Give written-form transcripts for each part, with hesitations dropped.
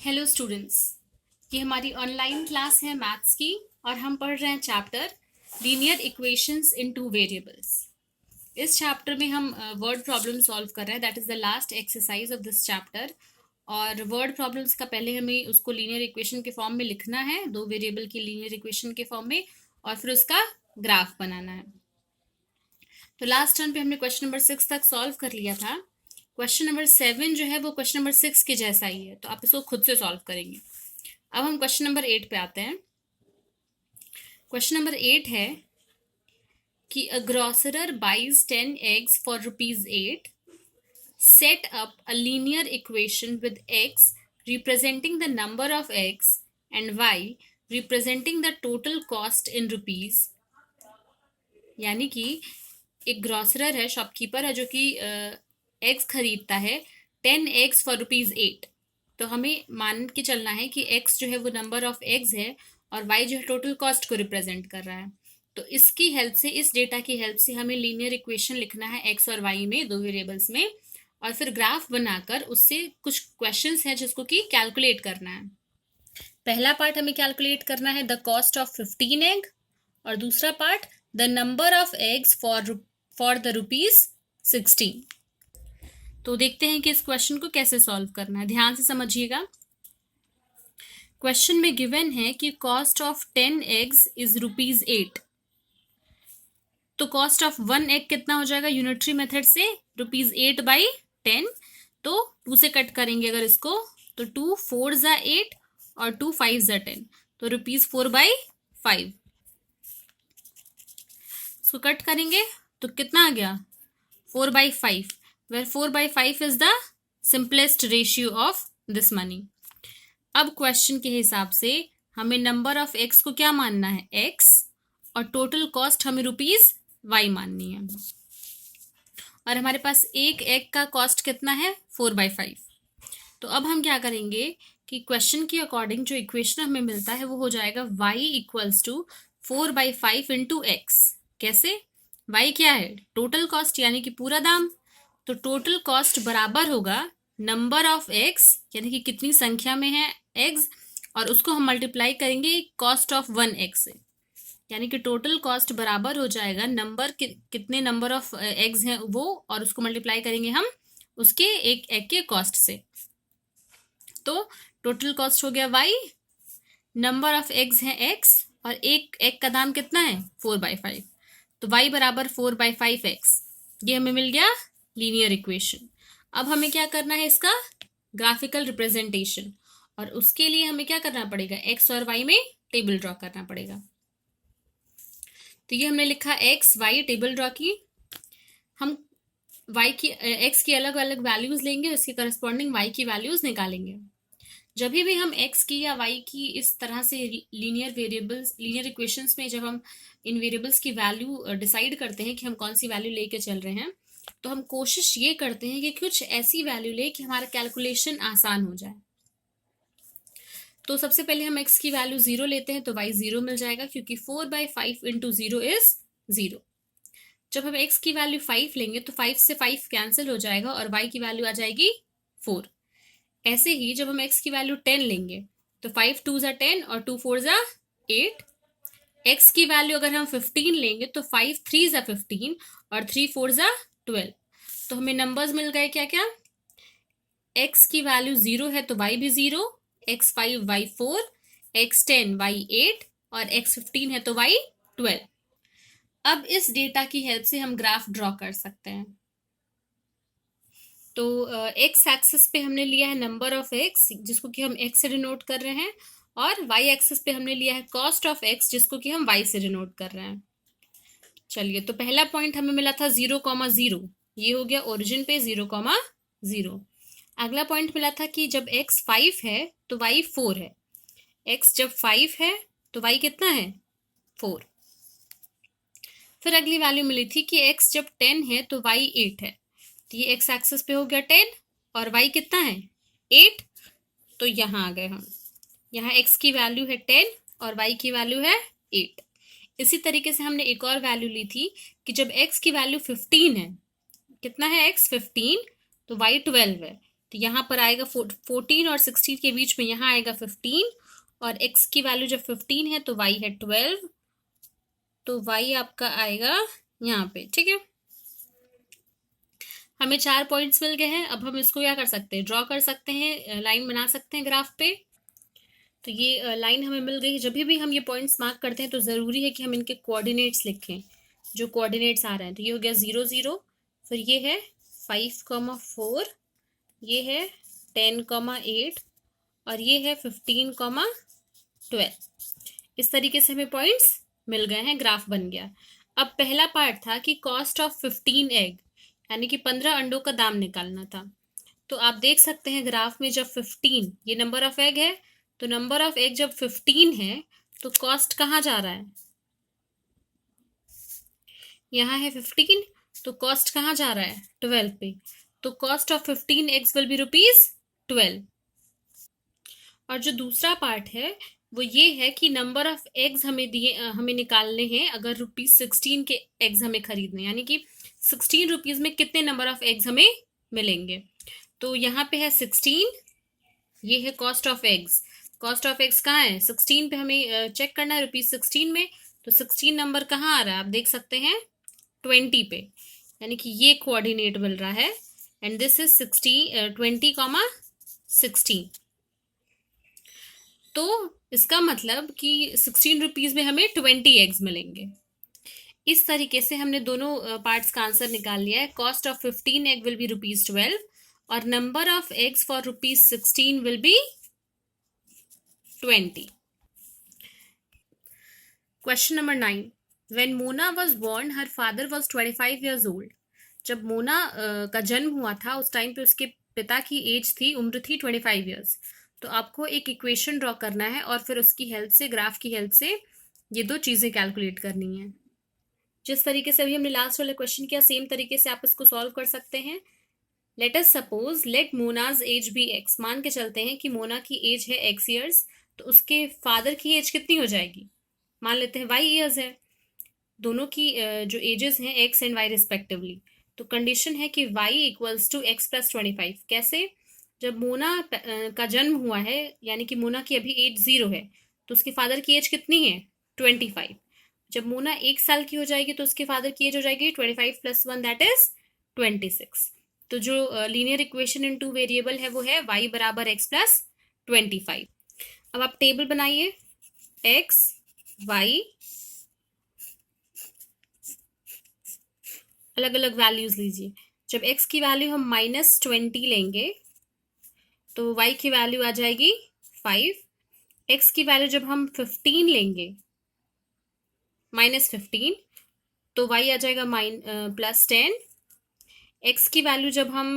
Hello students, ये हमारी online class है मैथ्स की और हम पढ़ रहे हैं चैप्टर लीनियर इक्वेशंस इन टू वेरिएबल्स। इस चैप्टर में हम वर्ड प्रॉब्लम सॉल्व कर रहे हैं। That is the last exercise of this chapter. और वर्ड प्रॉब्लम्स का पहले हमें उसको लीनियर इक्वेशन के फॉर्म में लिखना है, दो वेरिएबल की लीनियर इक्वेशन के फॉर्म में, और फिर उसका ग्राफ बनाना है। तो लास्ट टर्म पे हमने क्वेश्चन नंबर 6 तक सॉल्व कर लिया था। क्वेश्चन नंबर 7 जो है वो क्वेश्चन नंबर 6 के जैसा ही है, तो आप इसको खुद से सॉल्व करेंगे। अब हम क्वेश्चन नंबर 8 पे आते हैं। क्वेश्चन नंबर 8 है कि a grocer buys 10 eggs for ₹8. Set up a linear equation with x representing the number of eggs and y representing the total cost in rupees. यानी कि एक ग्रोसरर है, शॉपकीपर है, जो कि एग्स खरीदता है 10 eggs फॉर ₹8। तो हमें मान के चलना है कि x जो है वो नंबर ऑफ एग्स है और y जो है टोटल कॉस्ट को रिप्रेजेंट कर रहा है। तो इसकी हेल्प से, इस डेटा की हेल्प से हमें लीनियर इक्वेशन लिखना है x और y में, दो वेरिएबल्स में, और फिर ग्राफ बनाकर उससे कुछ क्वेश्चंस हैं जिसको कि कैलकुलेट करना है। पहला पार्ट हमें कैलकुलेट करना है द कॉस्ट ऑफ 15 egg, और दूसरा part the number of eggs for the ₹16। तो देखते हैं कि इस क्वेश्चन को कैसे सॉल्व करना है। ध्यान से समझिएगा। क्वेश्चन में गिवन है कि कॉस्ट ऑफ 10 eggs इज ₹8। तो कॉस्ट ऑफ 1 egg कितना हो जाएगा यूनिटरी मेथड से? ₹8/10। तो 2 से कट करेंगे अगर इसको, तो 2 4 ज़ा 8 और 2 5 ज़ा 10, तो ₹4/5। इसको कट करेंगे तो कितना आ गया? 4/5, where 4/5 is the simplest ratio of this money। अब क्वेश्चन के हिसाब से हमें नंबर ऑफ एक्स को क्या मानना है? एक्स, और टोटल कॉस्ट हमें ₹y माननी है। और हमारे पास एक एग का कॉस्ट कितना है? 4/5। तो अब हम क्या करेंगे कि क्वेश्चन के अकॉर्डिंग जो इक्वेशन हमें मिलता है वो हो जाएगा y = 4/5 इंटू एक्स। कैसे? y क्या है? टोटल कॉस्ट, यानी कि पूरा दाम। तो टोटल कॉस्ट बराबर होगा नंबर ऑफ एक्स, यानी कि कितनी संख्या में है एग्स, और उसको हम मल्टीप्लाई करेंगे कॉस्ट ऑफ 1 egg से। यानी कि टोटल कॉस्ट बराबर हो जाएगा नंबर कितने नंबर ऑफ एग्स हैं वो, और उसको मल्टीप्लाई करेंगे हम उसके एक एग के कॉस्ट से। तो टोटल कॉस्ट हो गया y, नंबर ऑफ एग्स हैं x, और एक एग का दाम कितना है? 4/5। तो y बराबर 4/5x। ये हमें मिल गया लीनियर इक्वेशन। अब हमें क्या करना है? इसका ग्राफिकल रिप्रेजेंटेशन, और उसके लिए हमें क्या करना पड़ेगा? x और y में टेबल ड्रॉ करना पड़ेगा। तो ये हमने लिखा x y, टेबल ड्रॉ की। हम y की x की अलग अलग वैल्यूज लेंगे, उसके करस्पॉन्डिंग y की वैल्यूज निकालेंगे। जब भी हम x की या y की इस तरह से लीनियर इक्वेशंस में जब हम इन वेरिएबल्स की वैल्यू डिसाइड करते हैं कि हम कौन सी वैल्यू लेके चल रहे हैं, तो हम कोशिश ये करते हैं कि कुछ ऐसी वैल्यू ले कि हमारा कैलकुलेशन आसान हो जाए। तो सबसे पहले हम x की वैल्यू 0 लेते हैं, तो y 0 मिल जाएगा, क्योंकि 4/5 इंटू 0 इज 0। जब हम x की वैल्यू 5 लेंगे तो 5 से 5 कैंसिल हो जाएगा और y की वैल्यू आ जाएगी 4। ऐसे ही जब हम x की वैल्यू 10 लेंगे तो 5 2 ज़ा 10 और 2 4 ज़ा 8। x की वैल्यू अगर हम 15 लेंगे तो 5 3 ज़ा 15 और 3 4 ज़ा 12। तो हमें नंबर्स मिल गए क्या क्या? x की वैल्यू 0 है तो y भी 0, x5 y 4, x10 y 8 और x15 है तो y 12। अब इस डेटा की हेल्प से हम ग्राफ ड्रॉ कर सकते हैं। तो एक्स एक्सिस पे हमने लिया है नंबर ऑफ एक्स, जिसको कि हम एक्स से डिनोट कर रहे हैं, और वाई एक्सिस पे हमने लिया है कॉस्ट ऑफ एक्स, जिसको कि हम वाई से डिनोट कर रहे हैं। चलिए, तो पहला पॉइंट हमें मिला था 0,0, ये हो गया ओरिजिन पे 0,0। अगला पॉइंट मिला था कि जब x 5 है तो y 4 है। x जब 5 है तो y कितना है? 4। फिर अगली वैल्यू मिली थी कि x जब 10 है तो y 8 है। तो ये x एक्सिस पे हो गया 10, और y कितना है? 8। तो यहाँ आ गए हम। यहाँ x की वैल्यू है 10 और y की वैल्यू है 8। इसी तरीके से हमने एक और वैल्यू ली थी कि जब x की वैल्यू 15 है, कितना है x? 15, तो y 12 है। तो यहाँ पर आएगा 14 और 16 के बीच में यहाँ आएगा 15, और x की वैल्यू जब 15 है तो y है 12, तो y आपका आएगा यहाँ पे। ठीक है, हमें 4 पॉइंट्स मिल गए हैं। अब हम इसको क्या कर सकते हैं, ड्रॉ कर सकते हैं, लाइन बना सकते हैं ग्राफ पे। तो ये लाइन हमें मिल गई। जब भी हम ये पॉइंट्स मार्क करते हैं तो ज़रूरी है कि हम इनके कोऑर्डिनेट्स लिखें, जो कोऑर्डिनेट्स आ रहे हैं। तो ये हो गया 0 0, फिर ये है 5,4, ये है 10,8, और ये है 15,12। इस तरीके से हमें पॉइंट्स मिल गए हैं, ग्राफ बन गया। अब पहला पार्ट था कि कॉस्ट ऑफ 15 एग, यानी कि 15 अंडों का दाम निकालना था। तो आप देख सकते हैं ग्राफ में जब 15 ये नंबर ऑफ एग है, तो नंबर ऑफ एग जब 15 है तो कॉस्ट कहाँ जा रहा है, यहाँ है 15, तो कॉस्ट कहाँ जा रहा है 12 पे। तो cost of 15 eggs will be ₹12। और जो दूसरा पार्ट है वो ये है कि नंबर ऑफ एग्स हमें निकालने हैं अगर ₹16 के एग्स हमें खरीदने, यानी कि 16 रुपीज में कितने नंबर ऑफ एग्स हमें मिलेंगे। तो यहाँ पे है 16, ये है cost of eggs. Cost of eggs कहाँ है, 16 पे हमें चेक करना है, ₹16 में। तो 16 नंबर कहाँ आ रहा है, आप देख सकते हैं 20 पे, यानी कि ये कोऑर्डिनेट मिल रहा है। And this is 20,16। तो इसका मतलब कि 16 रुपीज में हमें 20 एग्स मिलेंगे। इस तरीके से हमने दोनों पार्ट्स का आंसर निकाल लिया है। Cost of 15 egg will be ₹12 और number of eggs for ₹16 will be 20। Question number 9, when Mona was born her father was 25 years old। जब मोना का जन्म हुआ था उस टाइम पे उसके पिता की एज थी, उम्र थी 25 years। तो आपको एक इक्वेशन ड्रॉ करना है और फिर उसकी हेल्प से, ग्राफ की हेल्प से ये दो चीजें कैलकुलेट करनी है। जिस तरीके से अभी हमने लास्ट वाला क्वेश्चन किया सेम तरीके से आप इसको सॉल्व कर सकते हैं। Let us suppose let Mona's age be x। मान के चलते हैं कि मोना की एज है x years, तो उसके फादर की एज कितनी हो जाएगी, मान लेते हैं y years है। दोनों की जो एजेस हैं x एंड y रिस्पेक्टिवली। तो कंडीशन है कि y equals to x plus 25। कैसे, जब मोना का जन्म हुआ है, यानी कि मोना की अभी एज 0 है, तो उसके फादर की एज कितनी है 25। जब मोना 1 साल की हो जाएगी तो उसके फादर की एज हो जाएगी 25 + 1 दैट इज 26। तो जो लीनियर इक्वेशन इन 2 वेरिएबल है वो है y बराबर x प्लस 25। अब आप टेबल बनाइए, x y अलग अलग वैल्यूज लीजिए। जब x की वैल्यू हम -20 लेंगे तो y की वैल्यू आ जाएगी 5। x की वैल्यू जब हम 15 लेंगे -15 तो y आ जाएगा +10। x की वैल्यू जब हम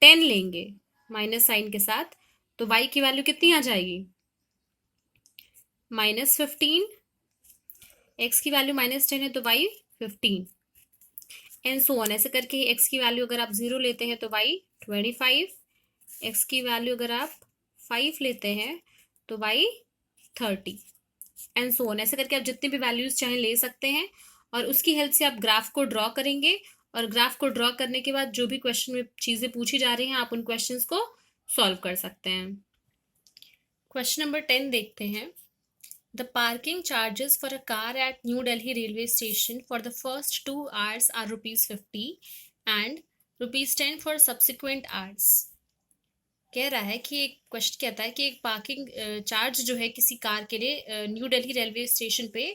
10 लेंगे माइनस साइन के साथ तो y की वैल्यू कितनी आ जाएगी -15। x की वैल्यू -10 है तो y 15 एंड सो ऑन। ऐसे करके x की वैल्यू अगर आप 0 लेते हैं तो y 25, x की वैल्यू अगर आप 5 लेते हैं तो y 30 एंड सो ऑन। ऐसे करके आप जितनी भी वैल्यूज चाहें ले सकते हैं और उसकी हेल्प से आप ग्राफ को ड्रॉ करेंगे और ग्राफ को ड्रॉ करने के बाद जो भी क्वेश्चन में चीजें पूछी जा रही हैं आप उन क्वेश्चंस को सॉल्व कर सकते हैं। क्वेश्चन नंबर 10 देखते हैं। The parking charges for a car at New Delhi railway station for the first 2 hours are ₹50 and ₹10 for subsequent hours। कह रहा है कि एक क्वेश्चन कहता है कि एक पार्किंग चार्ज जो है किसी कार के लिए न्यू दिल्ली रेलवे स्टेशन पे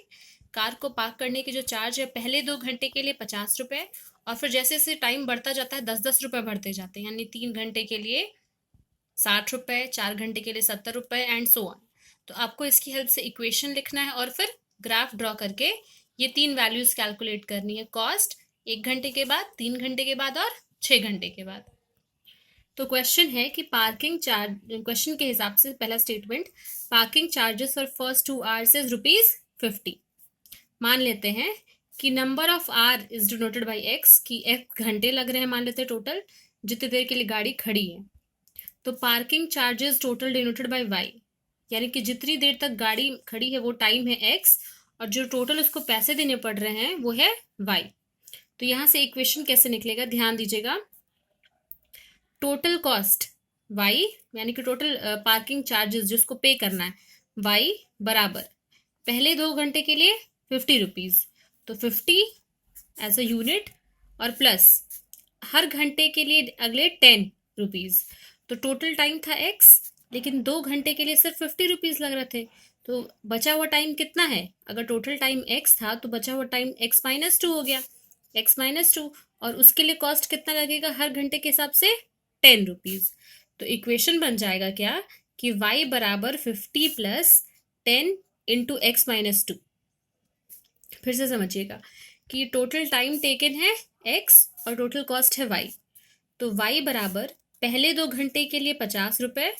कार को पार्क करने के जो चार्ज है पहले 2 घंटे के लिए ₹50 और फिर जैसे जैसे टाइम बढ़ता जाता है 10-10 रुपए बढ़ते जाते हैं, यानी 3 घंटे के लिए ₹60, 4 घंटे के लिए ₹70 एंड सो ऑन। तो आपको इसकी हेल्प से इक्वेशन लिखना है और फिर ग्राफ ड्रॉ करके ये 3 वैल्यूज कैलकुलेट करनी है। कॉस्ट 1 घंटे के बाद, 3 घंटे के बाद और 6 घंटे के बाद। तो क्वेश्चन है कि पार्किंग चार्ज, क्वेश्चन के हिसाब से पहला statement, parking charges for first 2 hours is ₹50। मान लेते हैं कि number of R is denoted by X, कि x घंटे लग रहे हैं मान लेते हैं टोटल, जितनी देर के लिए गाड़ी खड़ी है। तो parking charges total denoted by y, यानी कि जितनी देर तक गाड़ी खड़ी है वो टाइम है x और जो टोटल उसको पैसे देने पड़ रहे हैं वो है y। तो यहां से इक्वेशन कैसे निकलेगा ध्यान दीजिएगा। टोटल कॉस्ट वाई, यानी कि टोटल पार्किंग चार्जेस जिसको पे करना है, वाई बराबर पहले 2 घंटे के लिए 50 रुपीज़, तो 50 एज अ यूनिट, और प्लस हर घंटे के लिए अगले 10 रुपीज़। तो टोटल टाइम था एक्स, लेकिन 2 घंटे के लिए सिर्फ 50 रुपीज़ लग रहे थे। तो बचा हुआ टाइम कितना है? अगर टोटल टाइम एक्स था तो बचा हुआ टाइम x-2 हो गया, x-2, और उसके लिए कॉस्ट कितना लगेगा हर घंटे के हिसाब से? 10 रुपीज़। तो इक्वेशन बन जाएगा क्या कि y बराबर 50 प्लस 10 इंटू x-2। फिर से समझिएगा कि टोटल टाइम टेकन है x और टोटल कॉस्ट है y। तो y बराबर पहले 2 घंटे के लिए 50 रुपये,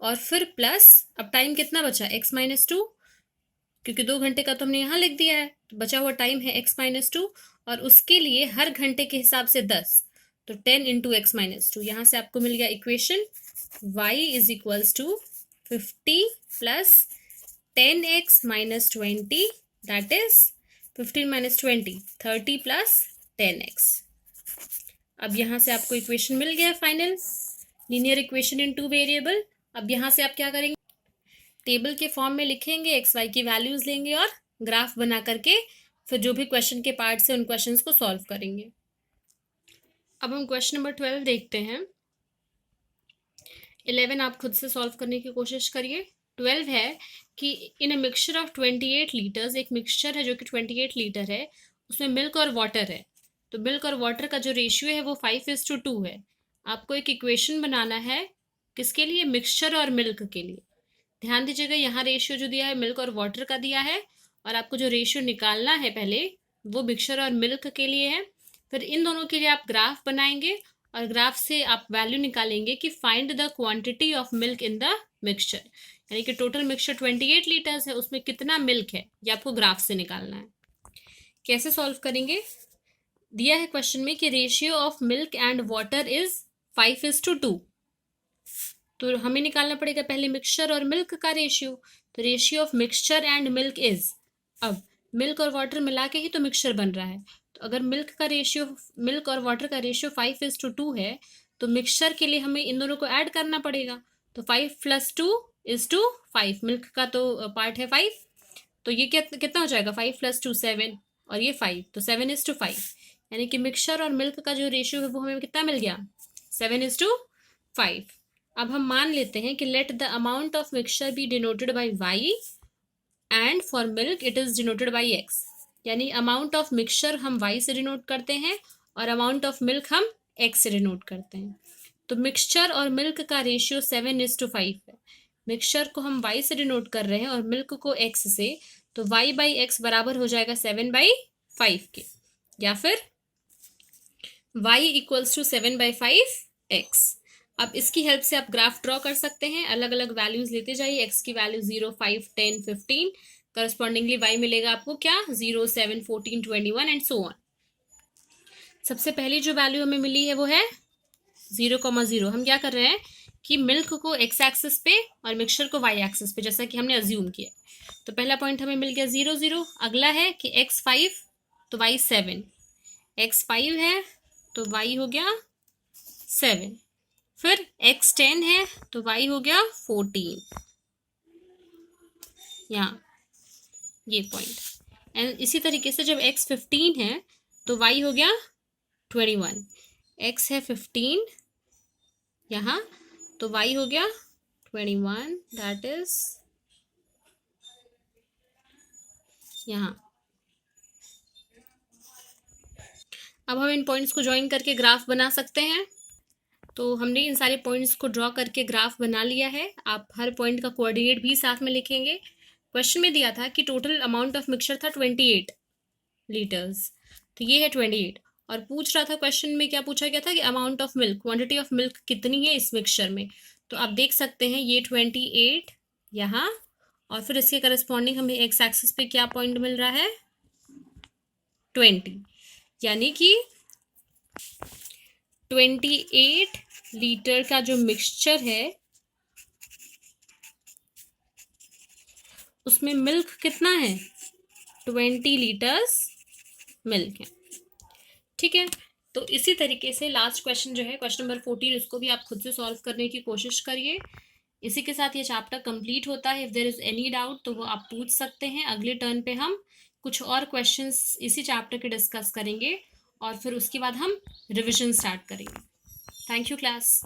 और फिर प्लस अब टाइम कितना बचा x-2, क्योंकि 2 घंटे का तो हमने यहाँ लिख दिया है, तो बचा हुआ टाइम है x-2, और उसके लिए हर घंटे के हिसाब से 10, तो 10 इंटू x-2। यहाँ से आपको मिल गया equation y is equals to 50 plus 10x-20, that is 15 - 20 30 plus 10x। अब यहाँ से आपको इक्वेशन मिल गया final, linear equation in 2 variable. अब यहाँ से आप क्या करेंगे? टेबल के फॉर्म में लिखेंगे, एक्स वाई की वैल्यूज लेंगे और ग्राफ बना करके फिर जो भी क्वेश्चन के पार्ट्स हैं उन क्वेश्चंस को सॉल्व करेंगे। अब हम क्वेश्चन नंबर 12 देखते हैं। 11 आप खुद से सॉल्व करने की कोशिश करिए। 12 है कि इन अ मिक्सचर ऑफ 28 लीटर्स, एक मिक्सचर है जो कि 28 लीटर है, उसमें मिल्क और वाटर है। तो मिल्क और वाटर का जो रेशियो है वो 5:2 है। आपको एक इक्वेशन बनाना है, किसके लिए? मिक्सचर और मिल्क के लिए। ध्यान दीजिएगा, यहाँ रेशियो जो दिया है मिल्क और वाटर का दिया है, और आपको जो रेशियो निकालना है पहले वो मिक्सचर और मिल्क के लिए है। फिर इन दोनों के लिए आप ग्राफ बनाएंगे, और ग्राफ से आप वैल्यू निकालेंगे कि find the quantity of milk in the mixture, यानी कि टोटल मिक्सचर 28 लीटर्स है, उसमें कितना मिल्क है ये आपको ग्राफ से निकालना है। कैसे सॉल्व करेंगे? दिया है क्वेश्चन में कि ratio of milk and water is 5:2, तो हमें निकालना पड़ेगा पहले मिक्सचर और मिल्क का रेशियो। तो ratio of mixture and milk is, अब मिल्क और वाटर मिला के ही तो मिक्सचर बन रहा है, तो अगर मिल्क और वाटर का रेशियो 5:2 है, तो मिक्सचर के लिए हमें इन दोनों को ऐड करना पड़ेगा। तो 5 + 2 = 5, मिल्क का तो पार्ट है 5, तो ये कितना हो जाएगा? 5 + 2 7, और ये 5, तो 7:5, यानी कि मिक्सचर और मिल्क का जो रेशियो है वो हमें कितना मिल गया? 7:5। अब हम मान लेते हैं कि let the amount of mixture be denoted by Y and for milk it is denoted by X, यानी अमाउंट ऑफ मिक्सचर हम वाई से डिनोट करते हैं और अमाउंट ऑफ मिल्क हम एक्स से डिनोट करते हैं। तो मिक्सचर और मिल्क का रेशियो 7:5 है। मिक्सचर को हम वाई से डिनोट कर रहे हैं और मिल्क को एक्स से, तो वाई बाई एक्स बराबर हो जाएगा 7/5 के, या फिर वाई इक्वल्स टू 7/5x। अब इसकी हेल्प से आप ग्राफ ड्रॉ कर सकते हैं, अलग अलग वैल्यूज लेते जाइए। एक्स की वैल्यू 0 5 10 15, करस्पॉन्डिंगली वाई मिलेगा आपको क्या? 0 7 14 21 एंड सो ऑन। सबसे पहली जो वैल्यू हमें मिली है वो है 0,0। हम क्या कर रहे हैं कि मिल्क को एक्स एक्सिस पे और मिक्सचर को वाई एक्सिस पे, जैसा कि हमने अज्यूम किया। तो पहला पॉइंट हमें मिल गया 0 0। अगला है कि एक्स 5 तो वाई 7, एक्स 5 है तो वाई हो गया 7, फिर x 10 है तो y हो गया 14, यहाँ ये पॉइंट। एंड इसी तरीके से जब x 15 है तो y हो गया 21, x है 15 यहाँ, तो y हो गया 21, दैट इज यहाँ। अब हम इन पॉइंट्स को ज्वाइन करके ग्राफ बना सकते हैं। तो हमने इन सारे पॉइंट्स को ड्रॉ करके ग्राफ बना लिया है। आप हर पॉइंट का कोऑर्डिनेट भी साथ में लिखेंगे। क्वेश्चन में दिया था कि टोटल अमाउंट ऑफ मिक्सचर था 28 लीटर्स, तो ये है 28, और पूछ रहा था क्वेश्चन में, क्या पूछा गया था कि amount of milk, quantity of milk कितनी है इस मिक्सचर में। तो आप देख सकते हैं ये 28 यहाँ, और फिर इसके करस्पॉन्डिंग हमें एक्स एक्सिस पे क्या पॉइंट मिल रहा है? 20, यानी कि 28 लीटर का जो मिक्सचर है उसमें मिल्क कितना है? 20 लीटर्स मिल्क है। ठीक है, तो इसी तरीके से लास्ट क्वेश्चन जो है क्वेश्चन नंबर 14, उसको भी आप खुद से सॉल्व करने की कोशिश करिए। इसी के साथ ये चैप्टर कंप्लीट होता है। If there is any doubt तो वो आप पूछ सकते हैं। अगले टर्न पे हम कुछ और क्वेश्चंस इसी चैप्टर के डिस्कस करेंगे और फिर उसके बाद हम रिविजन स्टार्ट करेंगे। Thank you class.